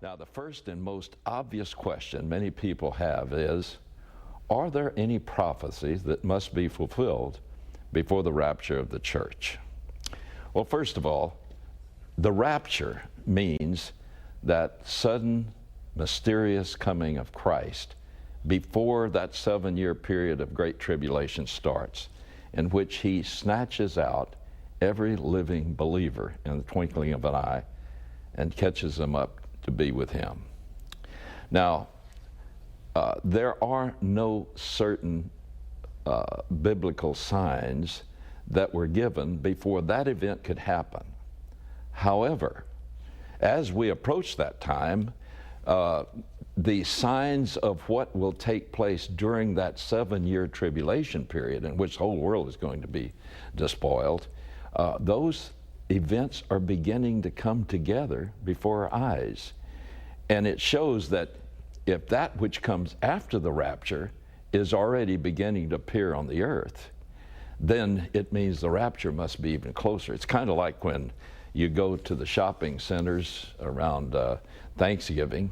Now, the first and most obvious question many people have is, are there any prophecies that must be fulfilled before the rapture of the church? Well, first of all, the rapture means that sudden, mysterious coming of Christ before that 7-year period of great tribulation starts, in which he snatches out every living believer in the twinkling of an eye and catches them up to be with him. Now, there are no certain biblical signs that were given before that event could happen. However, as we approach that time, the signs of what will take place during that 7-year tribulation period in which the whole world is going to be despoiled, those events are beginning to come together before our eyes. And it shows that if that which comes after the rapture is already beginning to appear on the earth, then it means the rapture must be even closer. It's kind of like when you go to the shopping centers around Thanksgiving,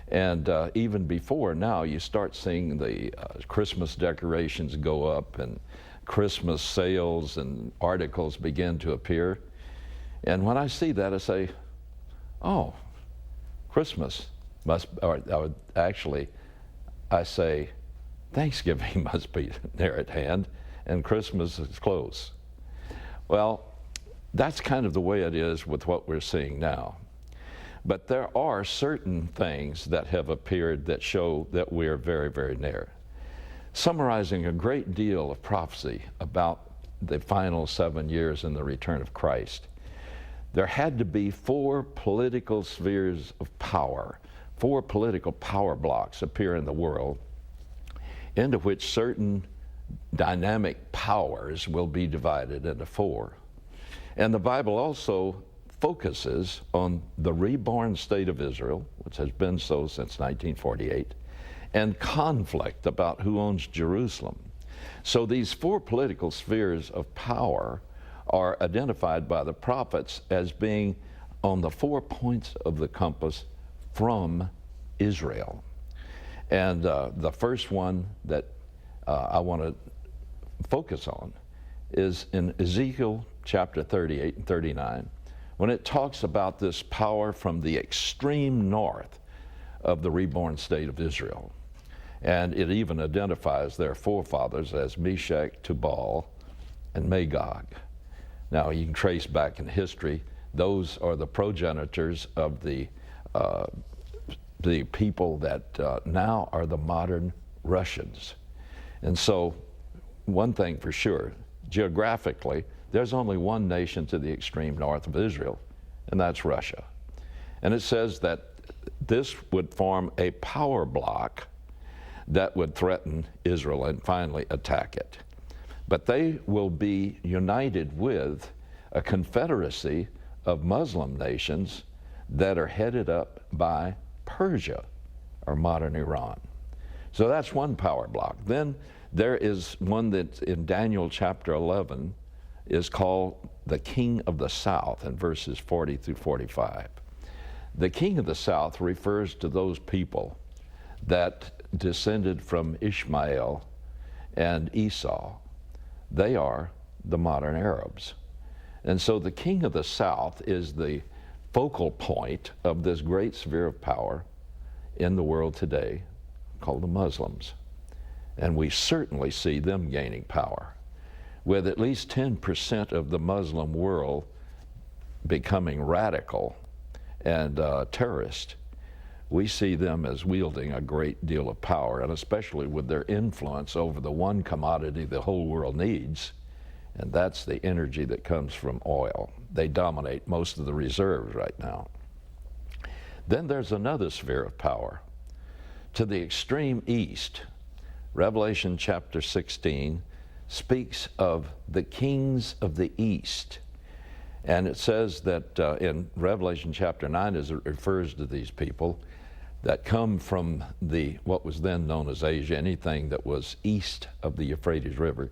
and even before now, you start seeing the Christmas decorations go up and Christmas sales and articles begin to appear. And when I see that, I say, oh, Christmas must, or I say, Thanksgiving must be near at hand, and Christmas is close. Well, that's kind of the way it is with what we're seeing now. But there are certain things that have appeared that show that we're very, very near. Summarizing a great deal of prophecy about the final 7 years and the return of Christ, there had to be 4 political spheres of power, 4 political power blocks appear in the world, into which certain dynamic powers will be divided into 4. And the Bible also focuses on the reborn state of Israel, which has been so since 1948, and conflict about who owns Jerusalem. So these 4 political spheres of power are identified by the prophets as being on the 4 points of the compass from Israel. And the first one that I want to focus on is in Ezekiel chapter 38 and 39, when it talks about this power from the extreme north of the reborn state of Israel. And it even identifies their forefathers as Meshach, Tubal, and Magog. Now, you can trace back in history, those are the progenitors of the people that now are the modern Russians. And so, one thing for sure, geographically, there's only one nation to the extreme north of Israel, and that's Russia. And it says that this would form a power block that would threaten Israel and finally attack it. But they will be united with a confederacy of Muslim nations that are headed up by Persia, or modern Iran. So that's one power block. Then there is one that in Daniel chapter 11 is called the King of the South in verses 40 through 45. The King of the South refers to those people that descended from Ishmael and Esau. They are the modern Arabs. And so the King of the South is the focal point of this great sphere of power in the world today called the Muslims. And we certainly see them gaining power, with at least 10% of the Muslim world becoming radical and terrorist. We see them as wielding a great deal of power, and especially with their influence over the one commodity the whole world needs, and that's the energy that comes from oil. They dominate most of the reserves right now. Then there's another sphere of power. To the extreme east, Revelation chapter 16 speaks of the kings of the east. And it says that in Revelation chapter 9, as it refers to these people that come from what was then known as Asia, anything that was east of the Euphrates River,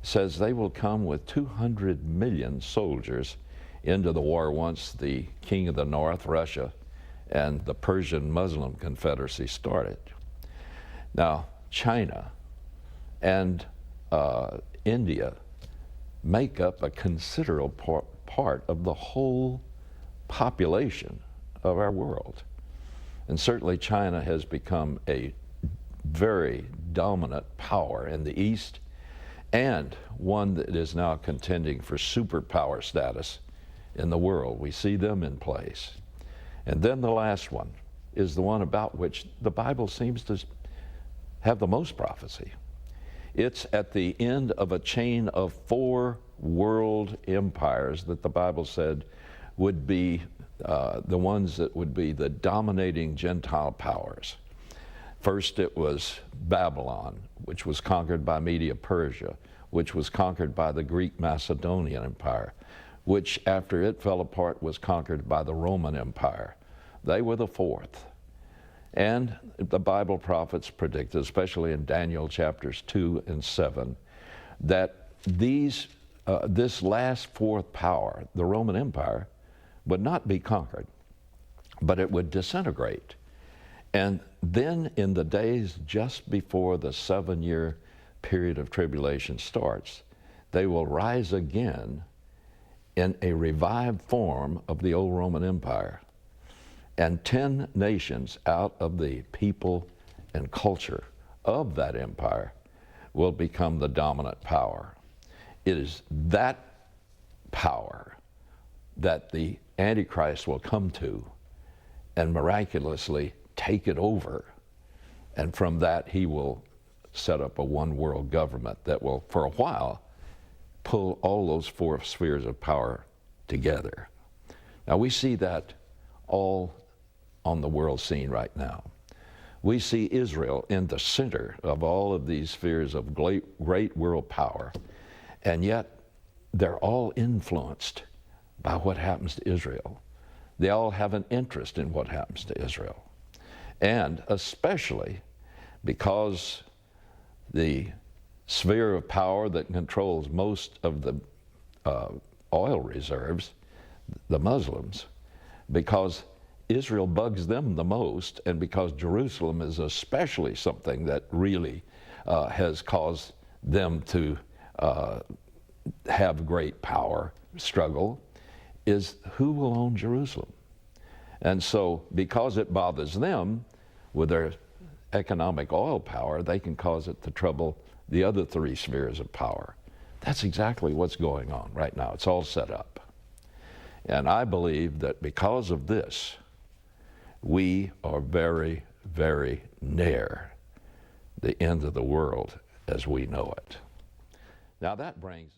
says they will come with 200 million soldiers into the war once the king of the north, Russia, and the Persian Muslim Confederacy started. Now, China and India make up a considerable part of the whole population of our world. And certainly China has become a very dominant power in the East, and one that is now contending for superpower status in the world. We see them in place. And then the last one is the one about which the Bible seems to have the most prophecy. It's at the end of a chain of 4 world empires that the Bible said would be the ones that would be the dominating Gentile powers. First it was Babylon, which was conquered by Media-Persia, which was conquered by the Greek Macedonian Empire, which after it fell apart was conquered by the Roman Empire. They were the 4th. And the Bible prophets predicted, especially in Daniel chapters 2 and 7, that this last 4th power, the Roman Empire, would not be conquered, but it would disintegrate. And then in the days just before the 7-year period of tribulation starts, they will rise again in a revived form of the old Roman Empire. And 10 nations out of the people and culture of that empire will become the dominant power. It is that power that the Antichrist will come to and miraculously take it over. And from that, he will set up a one world government that will, for a while, pull all those 4 spheres of power together. Now, we see that all on the world scene right now. We see Israel in the center of all of these spheres of great world power, and yet they're all influenced by what happens to Israel. They all have an interest in what happens to Israel. And especially because the sphere of power that controls most of the oil reserves, the Muslims, because Israel bugs them the most, and because Jerusalem is especially something that really has caused them to have great power struggle, is who will own Jerusalem. And so because it bothers them with their economic oil power, they can cause it to trouble the other 3 spheres of power. That's exactly what's going on right now. It's all set up. And I believe that because of this, we are very, very near the end of the world as we know it. Now that brings